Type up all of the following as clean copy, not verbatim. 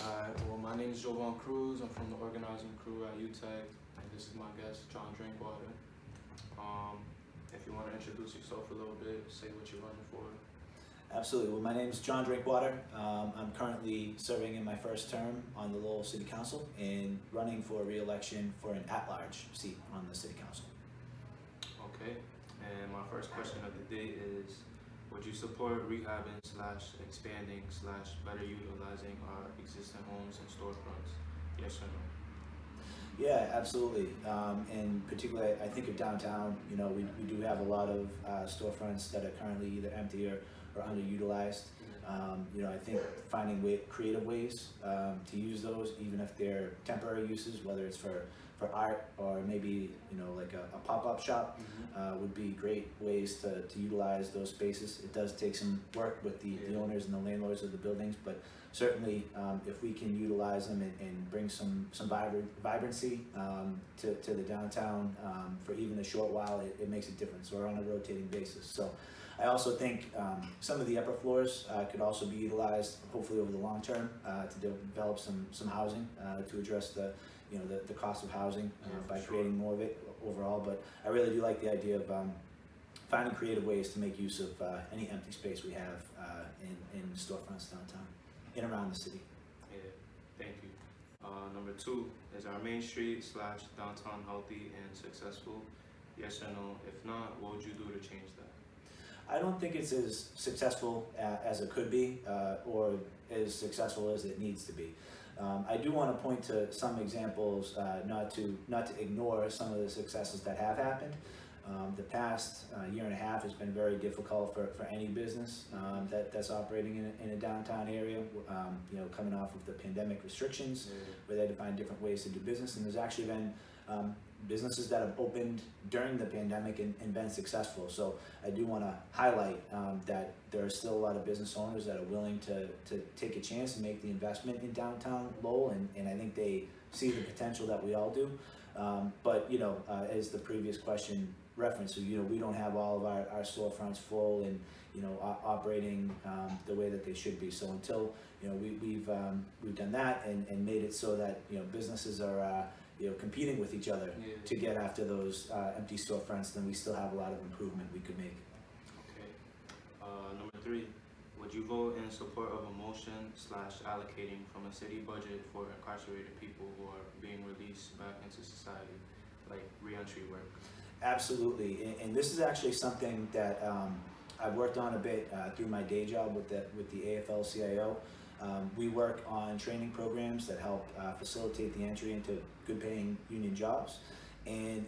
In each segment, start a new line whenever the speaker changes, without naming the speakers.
Well, my name is Jovan Cruz. I'm from the organizing crew at UTEC, and this is my guest, John Drinkwater. If you want to introduce yourself a little bit, say what you're running for.
Absolutely. Well, my name is John Drinkwater. I'm currently serving in my first term on the Lowell City Council and running for re-election for an at-large seat on the City Council.
Okay, and my first question of the day is, would you support rehabbing / expanding / better utilizing our existing homes and storefronts? Yes or no?
Yeah, absolutely. And particularly, I think of downtown. You know, we do have a lot of storefronts that are currently either empty or underutilized. You know, I think finding creative ways to use those, even if they're temporary uses, whether it's for art or maybe, you know, like a pop-up shop, would be great ways to utilize those spaces. It does take some work with the owners and the landlords of the buildings, but certainly if we can utilize them and bring some vibrancy to the downtown for even a short while, it makes a difference. We're on a rotating basis. So I also think some of the upper floors could also be utilized, hopefully over the long term, to develop some housing to address the cost of housing by creating more of it overall. But I really do like the idea of finding creative ways to make use of any empty space we have in storefronts downtown, in around the city.
Yeah, thank you. Number 2, is our main street / downtown healthy and successful? Yes or no? If not, what would you do to change that?
I don't think it's as successful as it could be or as successful as it needs to be. I do want to point to some examples, not to ignore some of the successes that have happened. The past year and a half has been very difficult for any business that's operating in a downtown area, you know, coming off of the pandemic restrictions, where they had to find different ways to do business. And there's actually been businesses that have opened during the pandemic and been successful. So I do want to highlight that there are still a lot of business owners that are willing to take a chance and make the investment in downtown Lowell, and I think they see the potential that we all do. But you know, as the previous question referenced, you know, we don't have all of our storefronts full and, you know, operating the way that they should be. So until, you know, we've done that and made it so that, you know, businesses are you know, competing with each other to get after those empty storefronts, then we still have a lot of improvement we could make.
Okay. Number 3, would you vote in support of a motion / allocating from a city budget for incarcerated people who are being released back into society, like reentry work?
Absolutely, and this is actually something that I've worked on a bit through my day job with the AFL-CIO. We work on training programs that help facilitate the entry into good-paying union jobs, and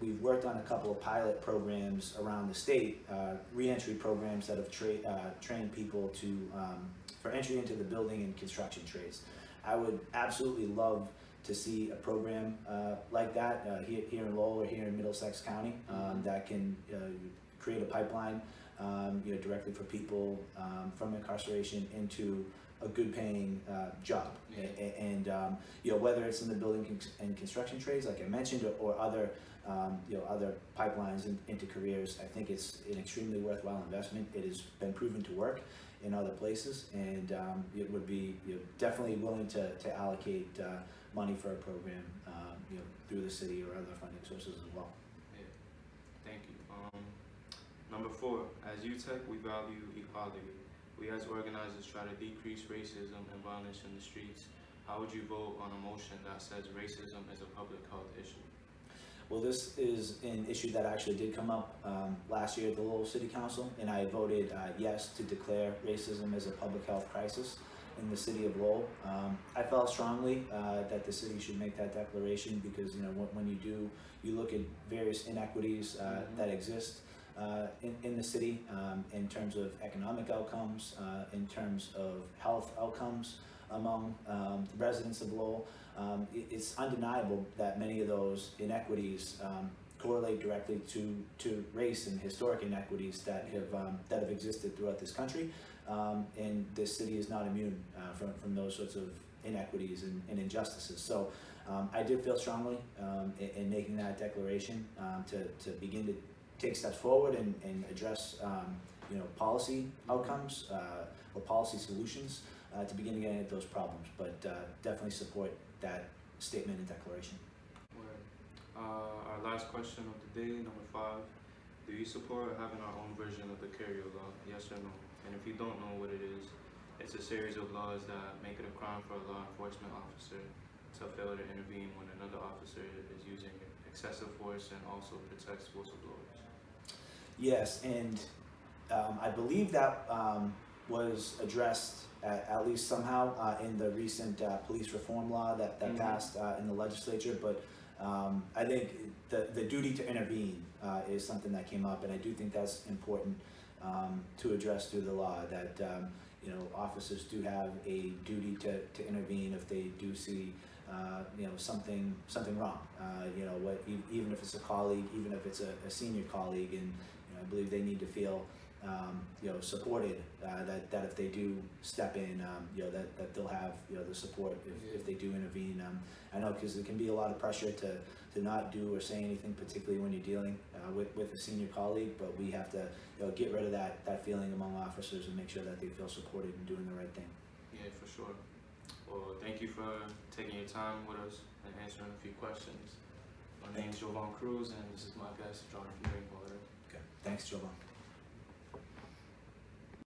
we've worked on a couple of pilot programs around the state, reentry programs that have trained people for entry into the building and construction trades. I would absolutely love to see a program like that here in Lowell or here in Middlesex County that can create a pipeline, you know, directly for people from incarceration into a good-paying job, and you know, whether it's in the building and construction trades, like I mentioned, or other you know, other pipelines into careers. I think it's an extremely worthwhile investment. It has been proven to work in other places, and it would be, you know, definitely willing to allocate money for a program, you know, through the city or other funding sources as well.
Yeah, thank you. Number 4, as UTEC, we value equality. We as organizers try to decrease racism and violence in the streets. How would you vote on a motion that says racism is a public health issue?
Well, this is an issue that actually did come up last year at the Lowell City Council, and I voted yes to declare racism as a public health crisis in the city of Lowell. I felt strongly that the city should make that declaration because, you know, when you look at various inequities that exist in the city, in terms of economic outcomes, in terms of health outcomes among the residents of Lowell, it's undeniable that many of those inequities correlate directly to race and historic inequities that have existed throughout this country, and this city is not immune from those sorts of inequities and injustices. So I did feel strongly in making that declaration to begin to take steps forward and address you know, policy outcomes or policy solutions to begin getting at those problems. But definitely support that statement and declaration.
Word. Our last question of the day, number 5. Do you support having our own version of the carrier law? Yes or no? And if you don't know what it is, it's a series of laws that make it a crime for a law enforcement officer to fail to intervene when another officer is using excessive force and also protects whistleblowers.
Yes, and I believe that was addressed at least somehow in the recent police reform law that passed in the legislature. But I think the duty to intervene is something that came up, and I do think that's important to address through the law, that officers do have a duty to intervene if they do see something wrong. Even if it's a colleague, even if it's a senior colleague, and I believe they need to feel supported, that if they do step in, that they'll have the support if they do intervene. I know, because there can be a lot of pressure to not do or say anything, particularly when you're dealing with a senior colleague, but we have to get rid of that feeling among officers and make sure that they feel supported and doing the right thing.
Yeah, for sure. Well, thank you for taking your time with us and answering a few questions. My name is Jovan Cruz, and this is my guest, John from Drinkwater.
Okay, thanks, Jovan.